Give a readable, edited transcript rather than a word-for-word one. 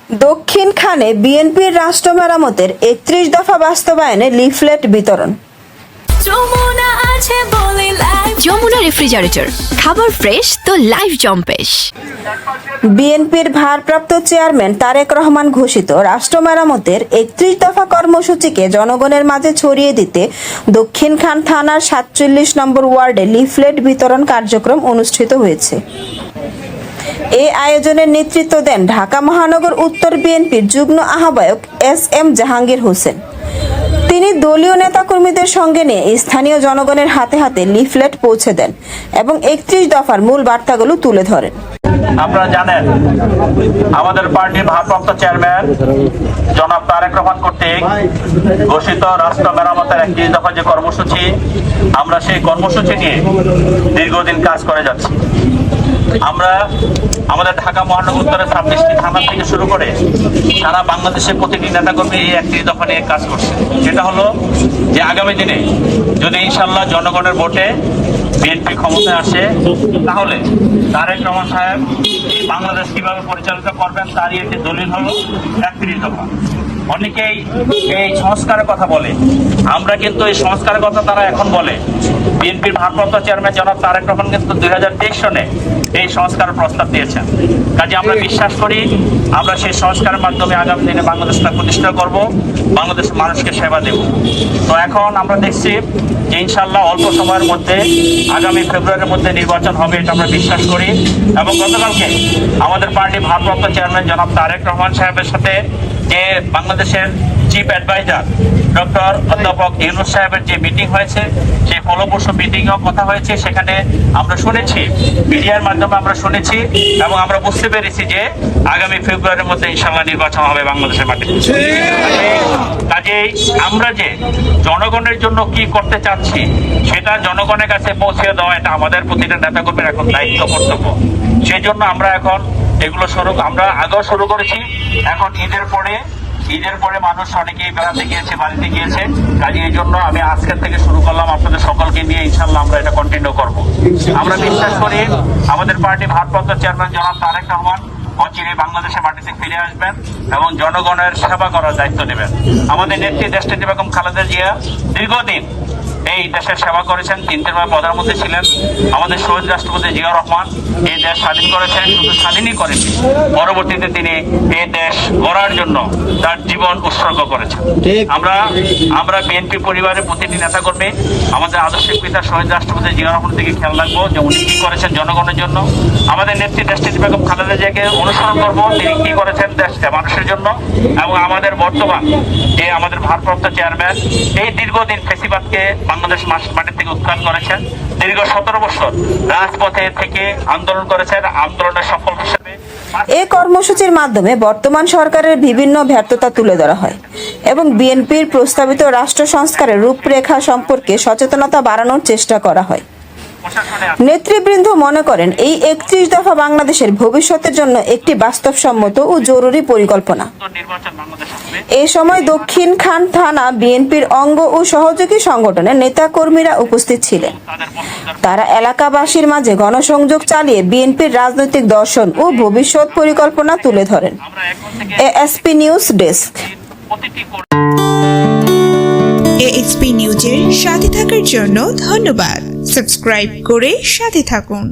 দক্ষিণ খানে বিএনপির রাষ্ট্র মেরামতের ৩১ দফা বাস্তবায়নে লিফলেট বিতরণ। যমুনা রেফ্রিজারেটর, খাবার ফ্রেশ তো লাইফ জম্পেশ। বিএনপির ভারপ্রাপ্ত চেয়ারম্যান তারেক রহমান ঘোষিত রাষ্ট্র মেরামতের ৩১ দফা কর্মসূচিকে জনগণের মাঝে ছড়িয়ে দিতে দক্ষিণখান থানার ৪৭ নম্বর ওয়ার্ডে লিফলেট বিতরণ কার্যক্রম অনুষ্ঠিত হয়েছে। এই আয়োজনের নেতৃত্ব দেন ঢাকা মহানগর উত্তর বিএনপির যুগ্ম আহ্বায়ক এস.এম. জাহাঙ্গীর হোসেন। তিনি দলীয় নেতাকর্মীদের সঙ্গে নিয়ে স্থানীয় জনগণের হাতে হাতে লিফলেট পৌঁছে দেন এবং ৩১ দফার মূল বার্তাগুলো তুলে ধরেন। আপনারা জানেন, আমাদের পার্টির ভারপ্রাপ্ত চেয়ারম্যান জনাব তারেক রহমান কর্তৃক ঘোষিত রাষ্ট্র মেরামতের ৩১ দফা যে কর্মসূচি, আমরা সেই কর্মসূচি নিয়ে দীর্ঘদিন কাজ করে যাচ্ছি। আমরা আমাদের ঢাকা মহানগর উত্তরের ২৬টি থানা থেকে শুরু করে সারা বাংলাদেশের প্রতিটি নেতাকর্মী এই ৩১ দফা নিয়ে কাজ করছে। যেটা হলো যে আগামী দিনে যদি ইনশাল্লাহ জনগণের ভোটে বিএনপি ক্ষমতায় আসে, তাহলে তারেক রহমান সাহেব বাংলাদেশ কিভাবে পরিচালিত করবেন তারই একটি দলিল হলো ৩১ দফা। অনেকেই এই সংস্কারের কথা বলে, আমরা কিন্তু এই সংস্কারের কথা তারা এখন বলে। বিএনপির ভারপ্রাপ্ত চেয়ারম্যান জনাব তারেক রহমান কিন্তু ২০২৩ সনে এই সংস্কারের প্রস্তাব দিয়েছেন। কাজে আমরা বিশ্বাস করি আমরা সেই সংস্কারের মাধ্যমে আগামী দিনে বাংলাদেশটা প্রতিষ্ঠা করব, বাংলাদেশের মানুষকে সেবা দেব। তো এখন আমরা দেখছি যে ইনশাল্লাহ অল্প সময়ের মধ্যে আগামী ফেব্রুয়ারির মধ্যে নির্বাচন হবে, এটা আমরা বিশ্বাস করি। এবং গতকালকে আমাদের পার্টি ভারপ্রাপ্ত চেয়ারম্যান জনাব তারেক রহমান সাহেবের সাথে যে বাংলাদেশের চিফ অ্যাডভাইজার ডক্টর অধ্যাপক ইউনূস সাহেবের যে মিটিং হয়েছে, সেই ফলপ্রসূ মিটিংয়েও কথা হয়েছে। সেখানে আমরা শুনেছি, মিডিয়ার মাধ্যমে আমরা শুনেছি এবং আমরা বুঝতে পেরেছি যে আগামী ফেব্রুয়ারির মধ্যে ইনশাআল্লাহ নির্বাচন হবে বাংলাদেশের মাটিতে। কাজেই আমরা যে জনগণের জন্য কি করতে চাচ্ছি সেটা জনগণের কাছে পৌঁছে দেওয়া, এটা আমাদের প্রতিটা নেতাকর্মীর এখন দায়িত্ব কর্তব্য। সেই জন্য আমরা এখন এগুলো আমরা আগেও শুরু করেছি। এখন ঈদের পরে মানুষ অনেকেই বেড়াতে গিয়েছে, বাড়িতে গিয়েছে। কাজে এই জন্য আমি আজকের থেকে শুরু করলাম, আপনাদের সকলকে নিয়ে ইনশাল্লাহ আমরা এটা কন্টিনিউ করব। আমরা বিশ্বাস করি আমাদের পার্টি ভারপ্রাপ্ত চেয়ারম্যান জনাব তারেক রহমান অচিরে বাংলাদেশের মাটিতে ফিরে আসবেন এবং জনগণের সেবা করার দায়িত্ব নেবেন। আমাদের নেত্রী দেশনেত্রী বেগম খালেদা জিয়া দীর্ঘদিন এই দেশের সেবা করেছেন, ৩বার প্রধানমন্ত্রী ছিলেন। আমাদের শহীদ রাষ্ট্রপতি জিয়াউর রহমান এই দেশ স্বাধীন করেছেন, শুধু স্বাধীনই করেননি, পরবর্তীতে তিনি এই দেশ গড়ার জন্য তার জীবন উৎসর্গ করেছেন। আমরা বিএনপি পরিবারের প্রতিটি নেতাকর্মী আমাদের আদর্শিক পিতা শহীদ রাষ্ট্রপতি জিয়াউর রহমানের দিকে খেয়াল রাখবো যে উনি কি করেছেন জনগণের জন্য। আমাদের নেত্রী দেশনেত্রী বেগম খালেদা জিয়াকে অনুসরণ করবো, তিনি কি করেছেন দেশকে মানুষের জন্য। এবং আমাদের বর্তমান যে আমাদের ভারপ্রাপ্ত চেয়ারম্যান এই দীর্ঘদিন ফেসিবাদকে বাংলাদেশ মাটির থেকে উৎখান করেছেন, দীর্ঘ ১৭ বছর রাজপথে থেকে আন্দোলন করেছেন, আন্দোলনের সফল হিসেবে এই কর্মসূচির মাধ্যমে বর্তমান সরকারের বিভিন্ন ব্যর্থতা তুলে ধরা হয় এবং বিএনপির প্রস্তাবিত রাষ্ট্র সংস্কারের রূপরেখা সম্পর্কে সচেতনতা বাড়ানোর চেষ্টা করা হয়। নেতৃবৃন্দ মনে করেন এই ৩১ দফা বাংলাদেশের ভবিষ্যতের জন্য একটি বাস্তবসম্মত ও জরুরি পরিকল্পনা। এই সময় দক্ষিণ খান থানা বিএনপির অঙ্গ ও সহযোগী সংগঠনের নেতাকর্মীরা উপস্থিত ছিলেন। তারা এলাকাবাসীর মাঝে গণসংযোগ চালিয়ে বিএনপির রাজনৈতিক দর্শন ও ভবিষ্যৎ পরিকল্পনা তুলে ধরেন। ASP news desk. এএসপি নিউজের সাথে থাকার জন্য ধন্যবাদ। সাবস্ক্রাইব করে সাথে থাকুন।